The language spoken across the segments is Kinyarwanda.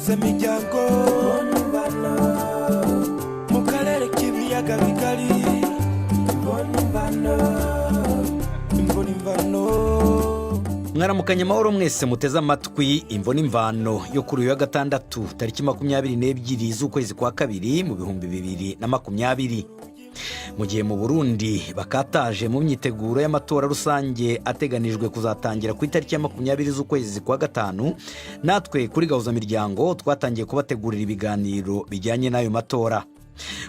gahuza imiryango mu karere k'ibiyaga bigari mwaramukanye amahoro mwese muteze amatwi imvo n'imvano yo kuri uyu wa gatandatu tariki 22 z'ukwezi kwa kabiri mu 2020. Mu gihe mu Burundi bakataje mu myiteguro y'amatora rusange ateganijwe kuzatangira ku itariki ya 20 z'ukwezi kwa gatanu, natwe kuri gahuza miryango twatangiye kubategurira ibiganiro bijyanye n'ayo matora.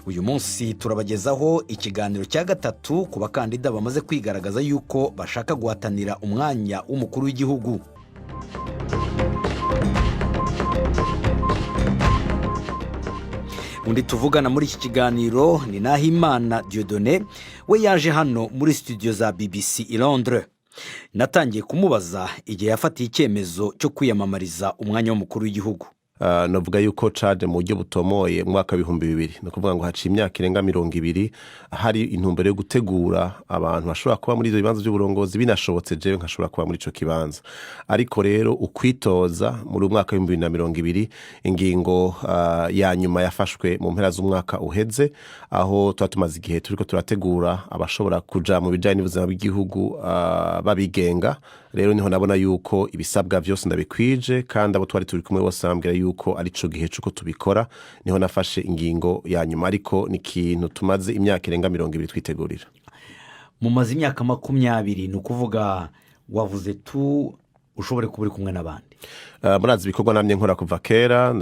Uyu munsi turabagezaho ikiganiro cya gatatu ku bakandida bamaze kwigaragaza yuko bashaka guhatanira umwanya w'umukuru w'igihugu. Undi tuvugana muri iki kiganiro ni Nahimana Dieudonné, we yaje hano muri studio za BBC i Londres. Natangiye kumubaza igihe yafatiye icyemezo cyo kwiyamamariza umwanya w'umukuru w'igihugu. Navuga yuko caje mu buryo butomoye mu mwaka 2000, no kuvuga ngo haci imyaka irenga 20 hari intumbero yo gutegura abantu bashobora kuba muri izo bibanza by'uburongozi, binashobotse jewe nkashobora kuba muri ico kibanza. Ariko rero ukwitoza muri mwaka 2020 ingingo ya nyuma yafashwe mu mpera z'umwaka uheze, aho twatumaze igihe turiko turategura abashobora kuja mu bijanye n'ubuzima bw'igihugu babigenga. Rero niho nabona yuko ibisabwa byose ndabikwije, kandi abo twari turi kumwe bose bambwira yuko ari cyo gihe cyo tubikora. Niho nafashe ingingo ya nyuma, ariko ni ikintu tumaze imyaka irenga 20 twitegurira. Mumaze imyaka 20, ni ukuvuga wavuze tu ushobore kuburi kumwe n'abandi. Murazi ibikorwa namye nkora kuva kera,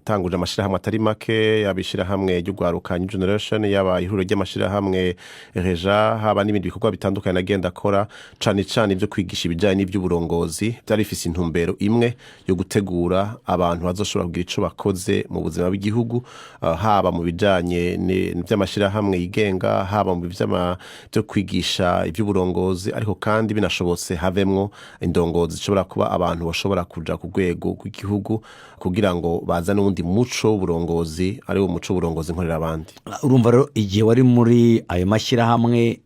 tanguje amashirahamwe atari make, yabishirahamwe ry'ugwaruka New Generation, yaba ihuriro ry'amashirahamwe Reja, haba n'ibindi bikorwa bitandukanye nagenda akora, cane ibyo kwigisha ibijanye n'ivy'uburongozi. Byari bifise intumbero imwe yo gutegura abantu bazoshobora kugira ico bakoze mu buzima bw'igihugu, haba mu bijanye n'ivy'amashirahamwe yigenga, haba mu byo kwigisha ivy'uburongozi, ariko kandi binashobotse havemwo indongozi zishobora kuba abantu bashobora kuja ku rwego rw'igihugu kugira ngo bazane ubundi muco w'uburongozi, ari wo muco w'uburongozi nkorera abandi. Urumva rero igihe wari muri ayo mashyirahamwe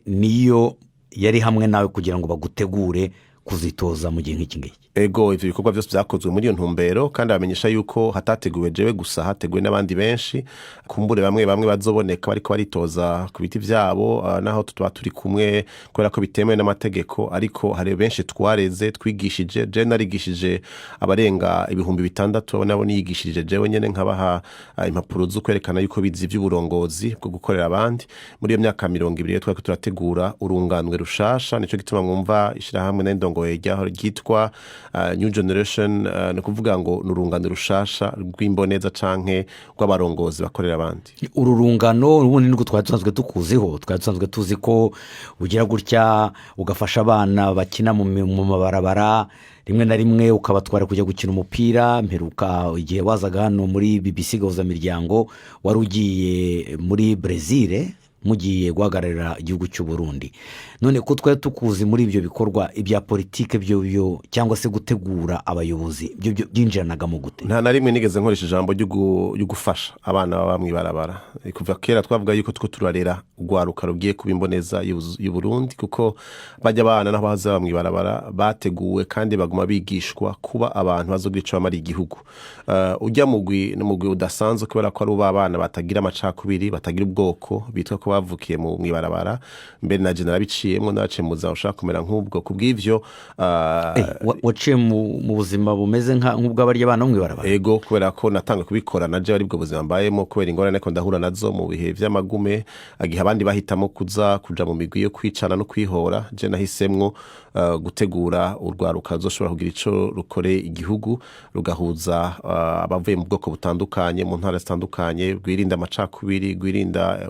niyo yari hamwe nawe kugira ngo bagutegure kuzitoza mu gihe nk'iki ngiki? Ego, ivyo bikorwa byose byakozwe muri iyo ntumbero, kandi bamenyesha yuko hatateguwe jewe gusa, hateguwe n'abandi benshi. Kumbure bamwe bazoboneka bariko baritoza ku biti vyabo, naho tuba turi kumwe kubera ko bitemewe n'amategeko, ariko hari benshi twareze twigishije. Je narigishije abarenga 6,000, nabo niyigishije jewe nyene, nkabaha impapuro zo kwerekana yuko bizi ivy'uburongozi bwo gukorera abandi. Muri iyo myaka 20 twari turategura urunganwe rushasha, nico gituma mwumva ishirahamwe n'indongoye ryitwa New Generation, no kuvuga ngo nurungano rushasha rw'imboneza canke rw'abarongozi bakorera abandi. Ururungano ubundi niko twasanzwe tukuziho, twasanzwe tuzi ko ugira gutya ugafasha abana bakina mu mabarabara, rimwe na rimwe ukabatwara kujya gukina umupira. Mperuka igihe wazaga hano muri BBC gahuza miryango, wari ugiye muri Brazil mugiye guhagararira igihugu cy'u Burundi. None ko twari tukuzi muri ibyo bikorwa ibya politike byo cyangwa se gutegura abayobozi, byo byinjiranaga mu gute? Nta na rimwe nigeze nkoresha ijambo ryo gufasha abana baba mwibarabara. Kuva kera twavuga yuko turarera ugwaruka rugiye kubimboneza y'u Burundi, kuko bajya abana naho baza mwibarabara bateguwe kandi baguma bigishwa kuba abantu bazogira ico bamara igihugu. Ujya n'umugwi udasanzwe kubera ko ari abana batagira amacakubiri, batagira ubwoko, bitwa ko bavukiye mu mwibarabara. Mbere na je narabiciyemo, nacemuza ushaka kumera nk'ubwo. Kubw'ivyo waciye mu buzima bumeze nk'ubw'abarya abana mwibarabara? Ego, kubera ko natanga kubikora naje ari bwo buzima mbayemo, kubera ingorane ko ndahura nazo mu bihe vy'amagume, agiha abandi bahitamo kuja mu migwi yo kwicana no kwihora. Je nahisemwo gutegura urwaruka zoshobora kugira ico rukore igihugu, rugahuza abavuye mu bwoko butandukanye, mu ntara zitandukanye, rwirinda amacakubiri, rwirinda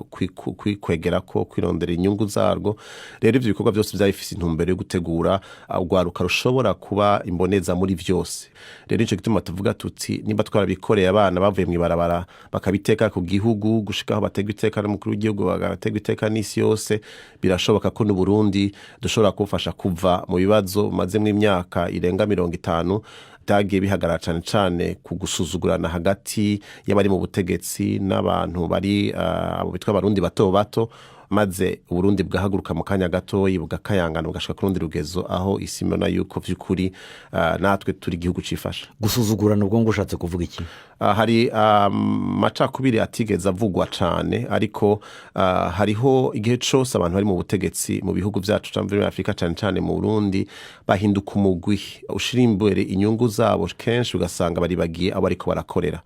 kwikwegera ko kwirondera inyungu zarwo. Rero ivyo bikorwa byose byayifise intumbero yo gutegura urwaruka rushobora kuba imboneza muri vyose. Rero ico gituma tuvuga tuti nimba twarabikoreye abana bavuye mwibarabara bakabiteka ku gihugu, gushikaho bategwa iteka n'umukuru w'igihugu, bagategwa iteka n'isi yose, birashoboka ko n'u Burundi dushobora kufasha kuva mu bibazo maze mu imyaka irenga 50 byagiye bihagarara cane ku gusuzugurana hagati y'abari mu butegetsi n'abantu bari abo bitwa abarundi bato bato. maze Burundi bwahaguruka mu kanya gatoyi bugakayangana bugashika ku rundi rugezo aho isi mbona yuko vy'ukuri natwe turi igihugu cifasha. Gusuzugurana ubwo ngo ushatse kuvuga iki? Hari macakubiri atigeze avugwa cane, ariko hariho igihe cose abantu bari mu butegetsi mu bihugu vyacu cyangwa muri Afrika cane cane mu Burundi bahinduka umugwi ushira imbere inyungu zabo, kenshi ugasanga bari bagiye abo ariko barakorera.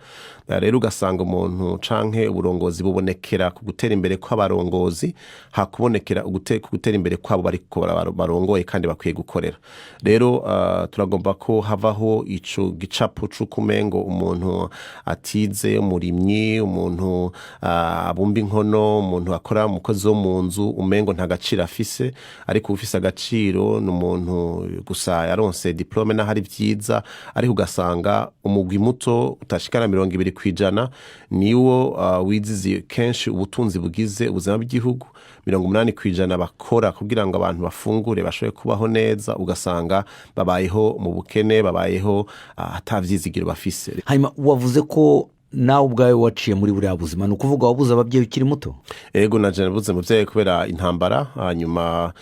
Rero ugasanga umuntu canke uburongozi bubonekera ku gutera imbere kw'abarongozi hakubonekera gutera imbere kwabo bariko barongoye kandi bakwiye gukorera. Rero turagomba ko havaho ico gicapo c'ukumengo umuntu atize, umurimyi, umuntu abumba inkono, umuntu akora umukozi wo mu nzu umengo nta gaciro afise, ariko ufise agaciro n'umuntu gusa yaronse diplome na hari vyiza, ariko ugasanga umugwi muto utashikana 20% niwo wizizi kenshi ubutunzi bugize ubuzima bw'igihugu, 80% bakora kugira ngo abantu bafungure bashoboye kubaho neza, ugasanga babayeho mu bukene, babayeho atavyizigiro bafise. Hanyuma wavuze ko nawe ubwawe waciye muri buriya buzima, ni ukuvuga wabuze ababyeyi ukiri muto? Ego naje nabuze muvyeyi kubera intambara, hanyuma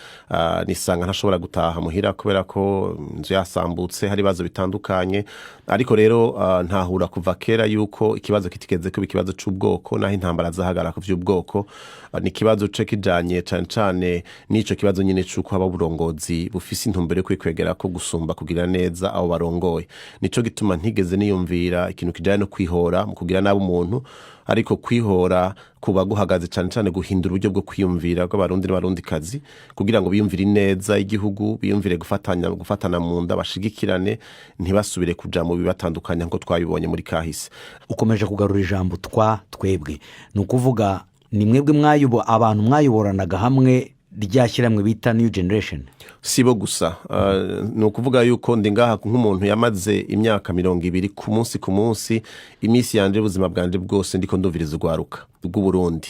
nisanga ntashobora gutaha muhira kubera ko inzu yasambutse, hari ibibazo bitandukanye, ariko rero ntahura kuva kera yuko ikibazo kitigeze kuba ikibazo c'ubwoko, naho intambara zahagara ku vy'ubwoko, ni ikibazo kijanye cane cane n'ico kibazo nyine c'uko haba uburongozi bufise intumbero yo kwikwegera ko gusumba kugira neza abo barongoye. Nico gituma ntigeze niyumvira ikintu kijanye no kwihora mu kugira nabo umuntu, ariko kwihora kuba guhagaze cane cane guhindura uburyo bwo kwiyumvira bw'abarundi n'abarundikazi kugira ngo biyumvire neza igihugu, biyumvire gufatana mu nda, bashigikirane, ntibasubire kuja mu bibatandukanya nko twabibonye muri kahise. Ukomeje kugarura ijambo twebwe, ni ukuvuga ni mwebwe abantu mwayoboranaga hamwe ryashyirahamwe bita New Generation? Sibo gusa, ni ukuvuga yuko ndi ngaha nk'umuntu yamaze imyaka 20 ku munsi imisi yanje ubuzima bwanje bwose ndiko ndumviriza urwaruka rw'u Burundi.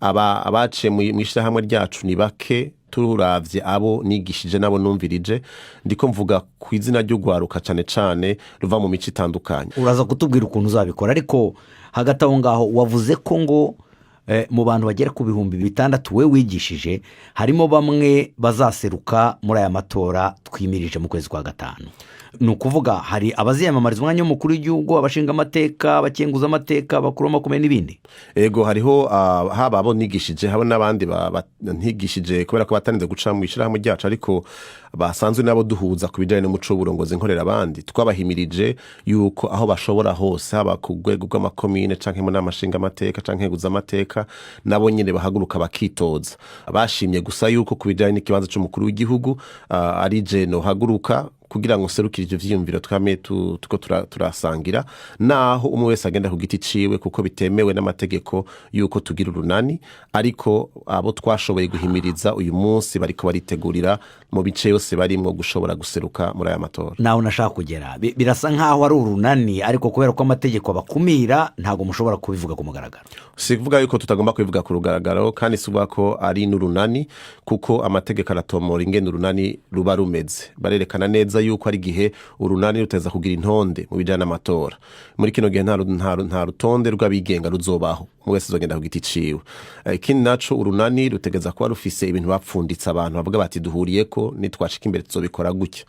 Abaciye mu ishirahamwe ryacu ni bake, turavye abo nigishije nabo numvirije, ndiko mvuga ku izina ry'urwaruka cane cane ruva mu mico itandukanye. Uraza kutubwira ukuntu uzabikora, ariko hagati aho ngaho wavuze ko ngo mu bantu bagera ku 6,000 we wigishije harimo bamwe bazaseruka muri aya matora twimirije mu kwezi kwa gatanu. Ni ukuvuga hari abaziyamamariza umwanya w'umukuru w'igihugu, abashinga amateka, abakenguza amateka, abakuru makomeye n'ibindi. Ego hariho haba abo nigishije, haba n'abandi ntigishije kubera ko batarinze guca mu ishirahamwe ryacu, ariko basanzwe nabo duhuza ku bijanye n'umuco w'uburongozi nkorera abandi. Twabahimirije yuko aho bashobora hose, haba ku rwego rw'amakomine canke mu n'amashinga amateka canke nkeguza amateka, nabo nyene bahaguruka bakitoza. Bashimye gusa yuko ku bijanye n'ikibanza c'umukuru w'igihugu ari je no haguruka kugira ngo serukire ivyo vyiyumviro twame tuko turasangira, naho umwe wese agenda ku giti ciwe kuko bitemewe n'amategeko yuko tugira urunani, ariko abo twashoboye guhimiriza uyu munsi bariko baritegurira mu bice yose barimwo gushobora guseruka muri aya matora. Naho nashaka kugera birasa nkaho ari urunani, ariko kubera ko amategeko abakumira ntago mushobora kubivuga ku mugaragaro. Sivuga yuko tutagomba kubivuga ku rugaragaro, kandi sivuga ko ari n'urunani, kuko amategeko aratomora ingene urunani ruba rumeze. Barerekana neza yuko ari gihe urunani ruteza kugira intonde mu bijana n'amatora. Muri kino gihe nta rutonde rw'abigenga ruzobaho, mwese zogenda ku giti ciwe. Ikindi naco urunani rutegeza kuba rufise ibintu bapfunditse abantu bavuga bati duhuriyeko nitwashika imbere tuzobikora gutya.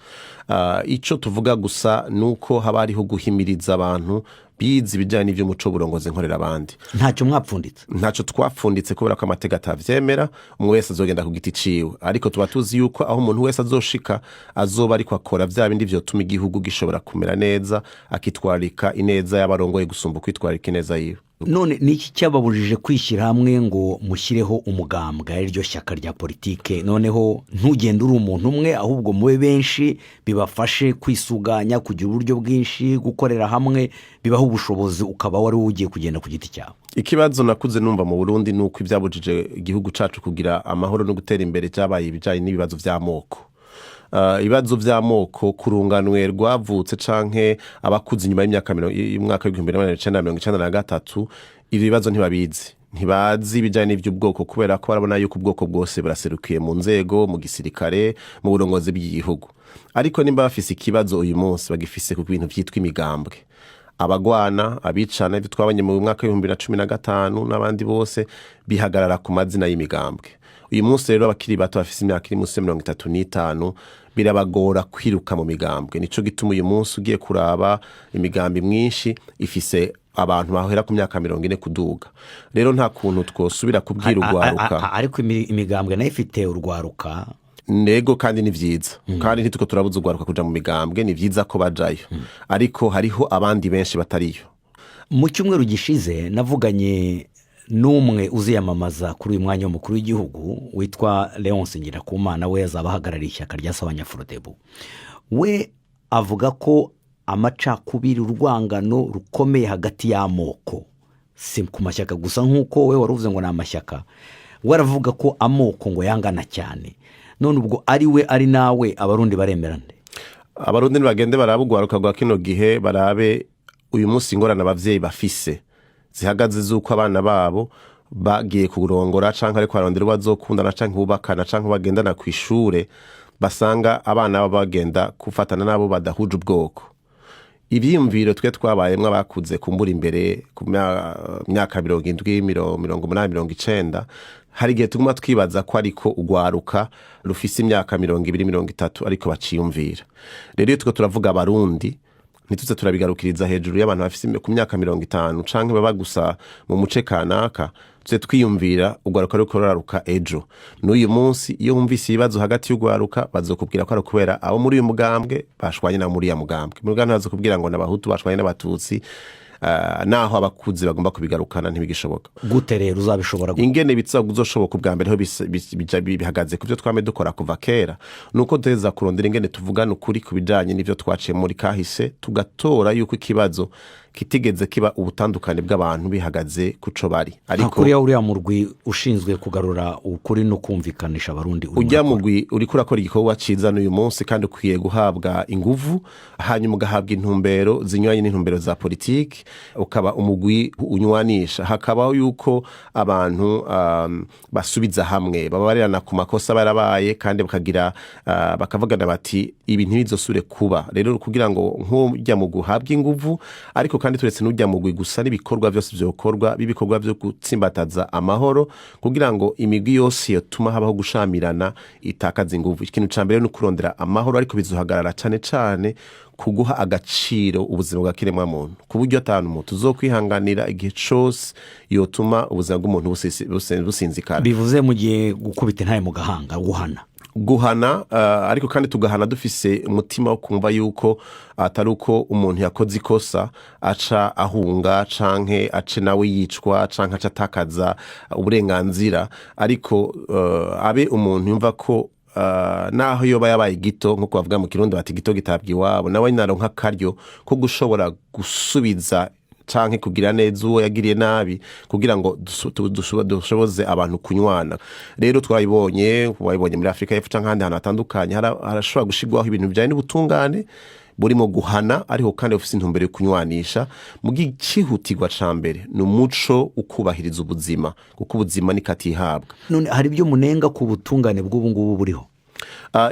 Ico tuvuga gusa nuko haba hariho guhimiriza abantu bizi ibijanye n'ivyo muco burongozi nkorera abandi. Ntacyo mwapfunditse? Ntacyo twapfunditse kubera ko amategeko atavyemera, umwe wese azogenda ku giti ciwe, ariko tuba tuzi yuko aho umuntu wese azoshika azoba ariko akora vya bindi vyotuma igihugu gishobora kumera neza, akitwarika ineza y'abarongoye gusumba kwitwarika ineza yiwe. None niki cyababujije kwishyira hamwe ngo mushyireho umugambwe ari ryo shyaka rya politike, noneho ntugende uri umuntu umwe, ahubwo mube benshi, bibafashe kwisuganya, kugira uburyo bwinshi, gukorera hamwe, bibaho ubushobozi, ukaba wari ugiye kugenda ku giti cyawe? Ikibazo nakuze numva mu Burundi nuko ivyabujije igihugu cacu kugira amahoro no gutera imbere cyabaye ibijanye n'ibibazo vy'amoko. Ibibazo vy'amoko kurunganwe rwavutse canke abakuze inyuma y'imyaka y'umwaka w'1993, ibi bibazo ntibazi ibijanye n'ivy'ubwoko, kubera ko barabona yuko ubwoko bwose buraserukiye mu nzego, mu gisirikare, mu burongozi bw'igihugu. Ariko nimba bafise ikibazo uyu munsi bagifise ku bintu vyitwa imigambwe. Abagwana, abicana, ivyo twabanye mu mwaka w'2015 n'abandi bose bihagarara ku mazina y'imigambwe. uyu munsi rero abakiri bato bafise imyaka iri munsi ya 35 birabagora kwiruka mu migambwe. Nico gituma uyu munsi ugiye kuraba imigambi mwinshi ifise abantu bahera ku myaka 40 kuduga. Rero nta kuntu twosubira kubwira urwaruka, ariko imigambwe nayo ifite urwaruka nego kandi ni vyiza kandi ntituko turabuza urwaruka kuja mu migambwe, ni vyiza ko bajayo ariko hariho abandi benshi batariyo. Mu cyumweru gishize navuganye n'umwe uziyamamaza kuri uyu mwanya w'umukuru w'igihugu witwa Leonce Ngirakumana, we yazaba ahagarariye ishyaka rya Sawanya-Frodebu. We avuga ko amacakubiri, urwangano rukomeye hagati y'amoko, si ku mashyaka gusa nk'uko we waruvuze ngo ni amashyaka, we aravuga ko amoko ngo yangana cyane. None ubwo ari we ari nawe abarundi baremerane? Abarundi nibagende barabugwaruka gwa kino gihe, barabe uyu munsi ingorana abavyeyi bafise zihagaze zuko abana babo bagiye kurongora canke ariko arondera bazokundana canke bubakana canke bagendana ku ishure, basanga abana babo bagenda kufatana nabo badahuje ubwoko. Ivyiyumviro twe twabayemwe abakuze kumbura imbere ku myaka 70 80 90, hari igihe tuguma twibaza ko ariko ugwaruka rufise imyaka 20 30 ariko baciyumvira. Rero tuko turavuga abarundi ntituze turabigarukiriza hejuru y'abantu bafise ku myaka 50 canke baba gusa mu muce kanaka, tuze twiyumvira ugwaruka ruko ruraruka ejo. N'uyu munsi iyo wumvise ibibazo hagati y'ugwaruka bazokubwira ko ari kubera abo muri uyu mugambwe bashwanye na muri ya mugambwe. Mu Rwanda bazokubwira ngo n'abahutu bashwanye n'abatutsi, naho abakuzi bagomba kubigarukana ntibigishoboka. Gute rero uzabishobora? Ingene bitsa kuzoshoboka ubwa mbere ho bihagaze kuvyo twame dukora kuva kera, nuko teza kurondera ingene tuvugana ukuri kubijanye n'ivyo twaciye muri kahise, tugatora yuko ikibazo kitigeze kiba ubutandukane bw'abantu bihagaze kuco bari. Ariko kuri uriya murwi ushinzwe kugarura ukuri no kumvikanisha abarundi, ujya mugwi uri kurakora igikorwa ciza n'uyu munsi kandi ukwiye guhabwa inguvu, hanyuma ugahabwa intumbero zinyuranye n'intumbero za politiki, ukaba umugwi unywanisha, hakabaho yuko abantu basubiza hamwe, bababarana ku makosa barabaye kandi bakagira bakavugana bati ibi ntibizosure kuba. Rero kugira ngo nk'ujya mu guhabwa inguvu, ariko kandi turetse n'ujya mugwi gusa n'ibikorwa byose byokorwa bibikorwa byo gutsimbataza amahoro, kugira ngo imigwi yose yotuma habaho gushamirana itakaza inguvu. Ikintu cambere no kurondera amahoro, ariko bizohagarara cyane kuguha agaciro ubuzima bwa kiremwa muntu, ku buryo atanu umuntu uzokwihanganira igihe cyose yotuma ubuzima bw'umuntu businzikara. Bivuze mu gihe gukubita ntaye mu gahanga guhana, ariko kandi tugahana dufise umutima wo kumva yuko atari uko umuntu yakoze ikosa aca ahunga canke ace nawe yicwa canke aca atakaza uburenganzira, ariko abe umuntu yumva ko naho yoba yabaye gito, nkuko bavuga mu Kirundi bati gito gitabwa iwabo, nawe naronka akaryo ko gushobora gusubiza canke kugira neza uwo yagiriye nabi, kugira ngo dushoboze abantu kunywana. Rero twabibonye muri Afrika y'Epfo canke ahandi hantu hatandukanye harashobora gushigwaho ibintu bijanye n'ubutungane burimo guhana, ariko kandi ufise intumbero yo kunywanisha. Mu gihutirwa ca mbere ni umuco ukubahiriza ubuzima, kuko ubuzima ni katihabwa. None hari ibyo munenga ku butungane bw'ubu ngubu buriho?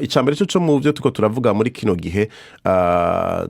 Icambere cyo mu byo tuko turavuga muri kino gihe,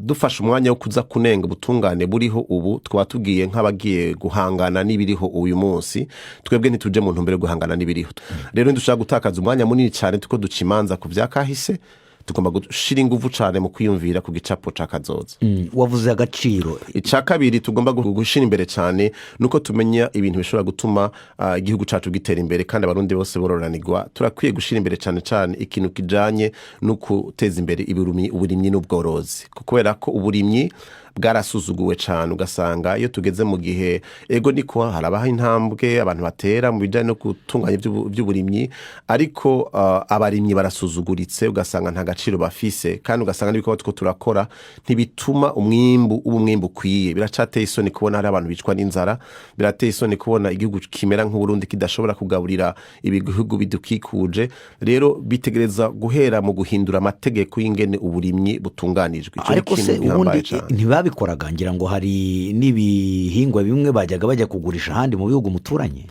dufasha umwanya wo kuza kunenga ubutungane buriho ubu, twatugiye nk'abagiye guhangana n'ibiriho uyu munsi, twebwe ntituje mu ntumbero guhangana n'ibiriho. Rero ndushaka gutakaza umwanya munini cyane tuko ducimanza ku byakahise, tugomba gushira ingufu cyane mu kwiyumvira ku gicapo cakazoza. Wavuze agaciro. Icakabiri tugomba gushira imbere cyane nuko tumenya ibintu bishobora gutuma igihugu cacu gitera imbere kandi abarundi bose bororanirwa. Turakwiye gushira imbere cyane ikintu kijanye no guteza imbere uburimyi n'ubworozi, kubera ko uburimyi bwarasuzuguwe cyane, ugasanga iyo tugeze mu gihe ego niko harabaho intambwe abantu batera mu bijanye no gutunganya by'uburimyi, ariko abarimyi barasuzuguritse, ugasanga nta gaciro bafise, kandi ugasanga n'ibiko two turakora ntibituma umwimbu kwiye. Biracateye isoni kubona hari abantu bicwa n'inzara, birateye isoni kubona igihugu kimera nk'Uburundi kidashobora kugaburira ibihugu bidukikuje. Rero bitegereza guhera mu guhindura amategeko y'ingene uburimyi butunganijwe. Ariko se ubundi ntibabikoraga? Ngira ngo hari n'ibihingwa bimwe bajya kugurisha ahandi mu bihugu muturanye.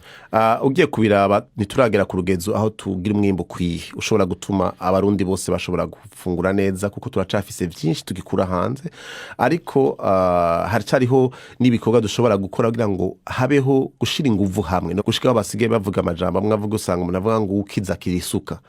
Ugiye kubiraba ntituragera ku rugezo aho tugira umwimbu kwiye ushobora gutuma abarundi bose bashobora gufungura neza kuko turacafise byinshi tugikura hanze ariko haracariho n'ibikorwa dushobora gukora kugira ngo habeho gushira inguvu hamwe no gushika basigaye bavuga amajambo amwe avuga usanga umuntu avuga ngo ukiza kirisuka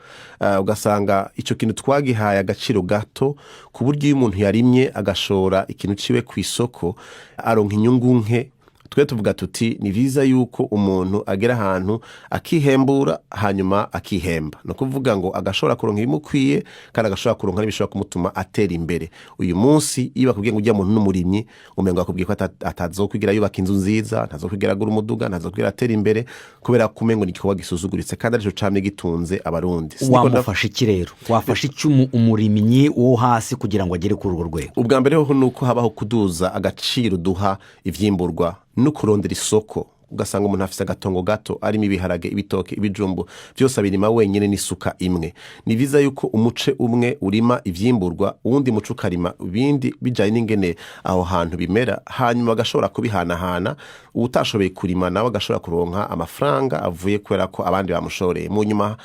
ugasanga ico kintu twagihaye agaciro gato ku buryo iyo umuntu yarimye agashora ikintu ciwe ku isoko aronka inyungu nke twe tuvuga tuti ni viza yuko umuntu agera ahantu akihembura hanyuma akihemba no kuvuga ngo agashobora kuronka ibimukwiye kandi agashobora kuronka n'ibishobora kumutuma atera imbere uyu munsi iyo bakubwiye ngo ujya muntu n'umurimyi umengo akubwiye ko atazokwigira yubaka inzu nziza ntazokwigira agura umuduga ntazokwigira atera imbere kubera ko umengo ni igikorwa gisuzuguritse kandi arico camye gitunze abarundi wamufasha iki rero wafasha iki umurimyi wo hasi kugira ngo agere kuri urwo rwego ubwa mbere ho nuko habaho kuduza agaciro duha ivyimburwa no kurondera isoko ugasanga umuntu afise agatongo gato arimo ibiharage ibitoke ibijumbu byose abirima wenyene n'isuka imwe ni viza yuko umuce umwe urima ivyimburwa uwundi muce ukarima ibindi bijaye n'ingene aho hantu bimera hanyuma bagashobora kubihanahana utashoboye kurima nawe agashobora kuronka amafaranga avuye kubera ko abandi bamushoreye mu nyuma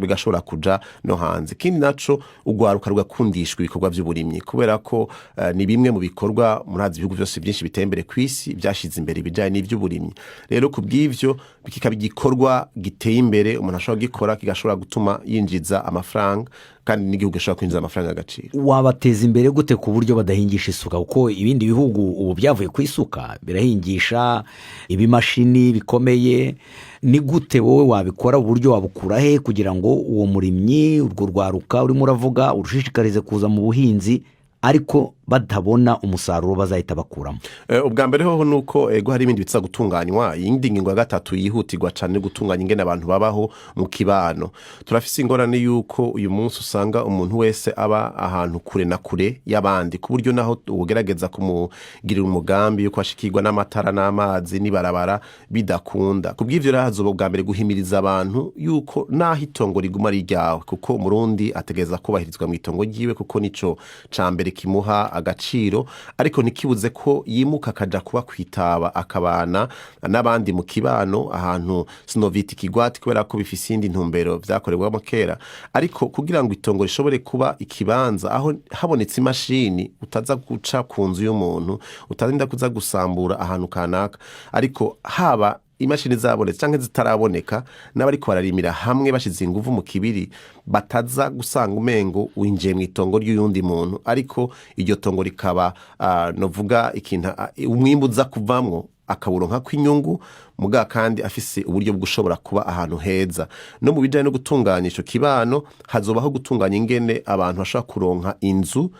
bigashobora kuja no hanze kindi naco ugwaruka rugakundishwa ibikorwa by'uburimyi kubera ko ni bimwe mu bikorwa murazi ibihugu byose byinshi bitembere kwisi byashize imbere bijaye n'ivy'uburimyi rero kubw'ivyo bikaba igikorwa giteye imbere umuntu ashobora gikora kigashobora gutuma yinjiza amafaranga kandi n'igihugu gishobora kwinjiza amafaranga agaciro wabateza imbere gute ku buryo badahingisha isuka kuko ibindi bihugu ubu byavuye ku isuka birahingisha ibimashini bikomeye ni gute wowe wabikora uburyo wabukura he kugira ngo uwo murimyi urwo rwaruka urimo uravuga urushishikarize kuza mu buhinzi ariko batabona umusaruro bazahita bakuramo ubwa mbere ho nuko hari ibindi bitsa gutunganywa iyindi ngingo ya gatatu yihutirwa cyane gutunganya ingene abantu babaho mu kibano turafise ingorane yuko uyu munsi usanga umuntu wese aba ahantu kure na kure y'abandi ku buryo naho ugerageza kumugirira umugambi yuko ashikirwa n'amatara n'amazi n'ibarabara bidakunda kubw'ivyo rahazo ubwa mbere guhimiriza abantu yuko naho itongo riguma rijyawe kuko umurundi ategeza kubahirizwa mu itongo ryiwe kuko nico cambere kimuha agaciro ariko nikibuze ko yimuka akaja kuba kwitaba akabana n'abandi mu kibano ahantu sinoviti kigwati kubera ko bifise indi ntumbero vyakorerwamo kera ariko kugira ngo itongo rishobore kuba ikibanza aho habonetse imashini utaza guca ku nzu y'umuntu utarinda kuza gusambura ahantu kanaka ariko haba imashini zabonetse canke zitaraboneka n'abariko bararimira hamwe bashize inguvu mu kibiri bataza gusanga umengo winjiye mu itongo ry'uyundi muntu ariko iryo tongo rikaba novuga ikintu umwimbu uza kuvamwo akaburonka kw'inyungu muga kandi afise uburyo bw'ushobora kuba ahantu heza no mu bijanye no gutunganya ico kibano hazobaho gutunganya ingene abantu bashobora kuronka inzu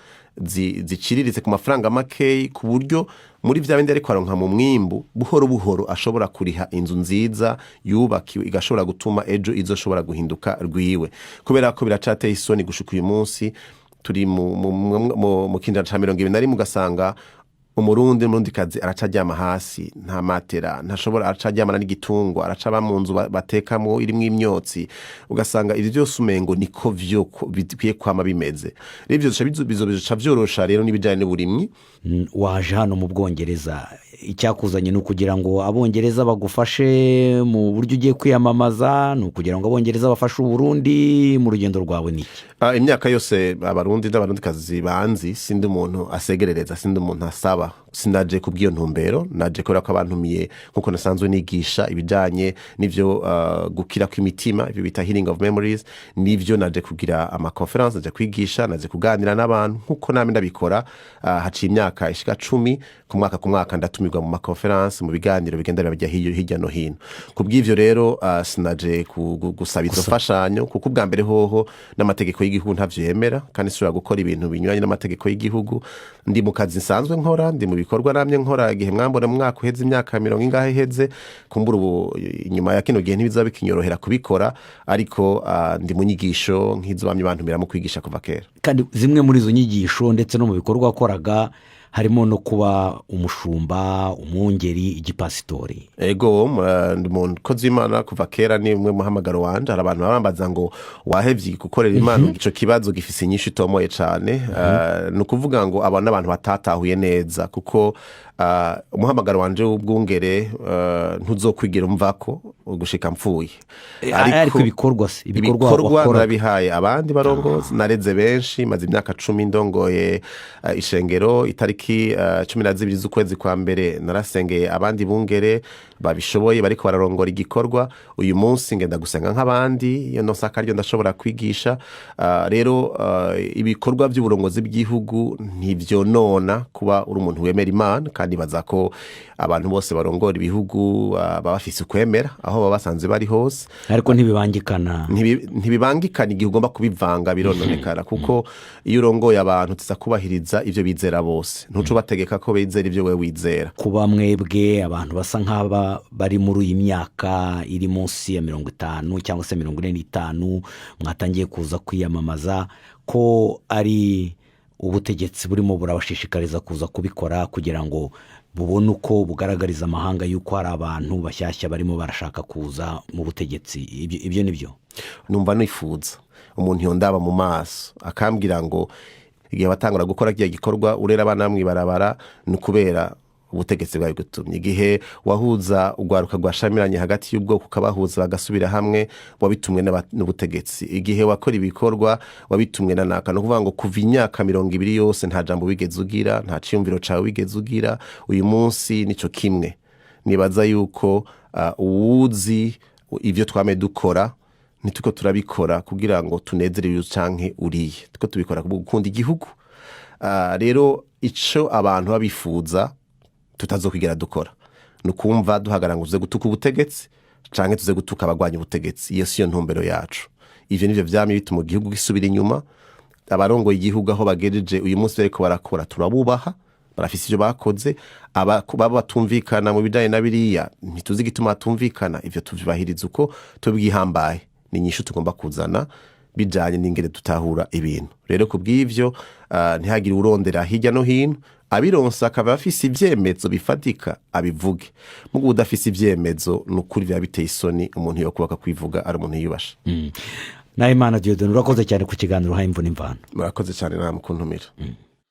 ziciriritse ku mafaranga makeyi ku buryo muri vya bindi ariko aronka mu mwimbu buhoro buhoro ashobora kuriha inzu nziza yubakiwe igashobora gutuma ejo izoshobora guhinduka rwiwe kubera ko biracateye isoni gushuka uyu munsi turi mu kinjana ca 2021 ugasanga umurundi kazi aracaryama hasi nta matera ntashobora aracaryamana n'igitungwa aracaba mu nzu batekamo irimwe imyotsi ugasanga ivyo byose umengo niko vyo bikwiye kwama bimeze rero bizoca vyorosha rero n'ibijanye n'uburimyi waje hano mu Bwongereza icyakuzanye no kugira ngo abongereza bagufashe mu buryo ugiye kwiyamamaza no kugira ngo abongereza bafashe Burundi mu rugendo rwawe niki imyaka yose abarundi n'abarundikazi banzi sindi umuntu asegerereza sindi umuntu asaba sinaje kubwiyo ntumbero naje kubera ko abantumiye nkuko nasanzwe nigisha ibijanye n'ivyo gukira kw'imitima ibyo bita healing of memories n'ivyo naje kugira ama conference naje kwigisha naje kuganira n'abantu nkuko nami ndabikora haciye imyaka ishika 10 ku mwaka ndatumirwa mu ma conference mu biganiro bigenda bijya hirya no hino kubw'ivyo rero sinaje gusaba izo fashanyo kuko ubwa mbere hoho n'amategeko y'igihugu ntavyemera kandi sura gukora ibintu binyuranye n'amategeko y'igihugu ndi mu kazi nsanzwe nkora ndi mu bikorwa namye nkora igihe mwambona mu mwaka uheze imyaka 40 ingahe iheze kumbura ubu inyuma ya kino gihe ntibiza bikinyorohera kubikora ariko ndi mu nyigisho nk'izo bamye abantu biramu kwigisha kuva kera kandi zimwe muri izo nyigisho ndetse no mu bikorwa wakoraga harimo no kuba umushumba umwungeri igipasitori ego umuntu kozi Imana kuva kera ni umwe muhamagaro wanje hari abantu babambaza ngo wahevye gukorera Imana ico kibazo gifise inyishu itomoye cane no kuvuga ngo abana abantu batatahuye neza kuko umuhamagaro wanje w'ubwungere ntuzokwigira umvako gushika mpfuye, ariko ibikorwa narabihaye abandi barongozi, nareze benshi, maze imyaka 10 ndongoye ishengero. Itariki 12 z'ukwezi kwa mbere narasengeye abandi bungere babishoboye bariko bararongora igikorwa. Uyu munsi ngenda gusenga nk'abandi, iyo no saka ryo ndashobora kwigisha. Rero ibikorwa by'uburongozi bw'igihugu ntivyo nona kuba uri umuntu wemera Imana, kandi baza ko abantu bose barongora ibihugu baba bafise kwemera aho baba basanze bari hose, ariko ntibibangikana igihe ugomba kubivanga birononekara, kuko iyo urongoye abantu tuza kubahiriza ivyo bizera bose, ntuco bategeka ko bizera ivyo we wizera. Kuba mwebwe abantu basa nk'aba bari muri uyu myaka iri munsi ya 50 cyangwa se 45 mwatangiye kuza kwiyamamaza, ko ari ubutegetsi burimo burabashishikariza kuza kubikora kugira ngo bubone uko bugaragariza amahanga yuko hari abantu bashyashya barimo barashaka kuza mu butegetsi. Ibyo nibyo numva nifuza umuntu yondaba mu maso akambwira ngo igihe batangura gukora kiya gikorwa urera abana mwibarabara n'ukubera ubutegetsi bwawe gutumye. Igihe wahuza ugwaruka gwashamiranye hagati y'ubwoko kabahuza bagasubira hamwe, wabitumwe n'ubutegetsi. Igihe wakora ibikorwa wabitumwe na naka, no kuvuga ngo kuva imyaka 20 yose nta jambo wigeze ugira, nta ciyumviro cawe wigeze ugira. Uyu munsi nico kimwe. Nibaza yuko uwuzi ivyo twame dukora nituko turabikora kugira ngo tunezerere canke uriye, tuko tubikora gukunda igihugu. Rero ico abantu babifuza tutazokwigira dukora nukumva duhagara ngo tuze gutuka ubutegetsi canke tuze gutuka abagwanya ubutegetsi. Iyo siyo ntumbero yacu. Ivyo nivyo vyamye bituma igihugu gisubira inyuma. Abarongo igihugu aho bagejeje uyu munsi bariko barakora turabubaha, barafise ivyo bakoze. Baba batumvikana mu bidanye na biriya ntituzi gituma batumvikana, ivyo tuvibahiriza uko tubwihambaye. Ni nyishu tugomba kuzana bijanye n'ingere tutahura ibintu. Rero kubw'ivyo ntihagire urondera hirya no hino, abironsa akaba afise ivyemezo bifatika abivuge. Mugo udafise ivyemezo n'ukuri bya biteye isoni umuntu yo kubaka kwivuga ari umuntu yubasha. Nahimana Dieudonne, urakoze cyane ku kiganiro ha Imvo n'Imvano. Murakoze cyane namwe kuntumira.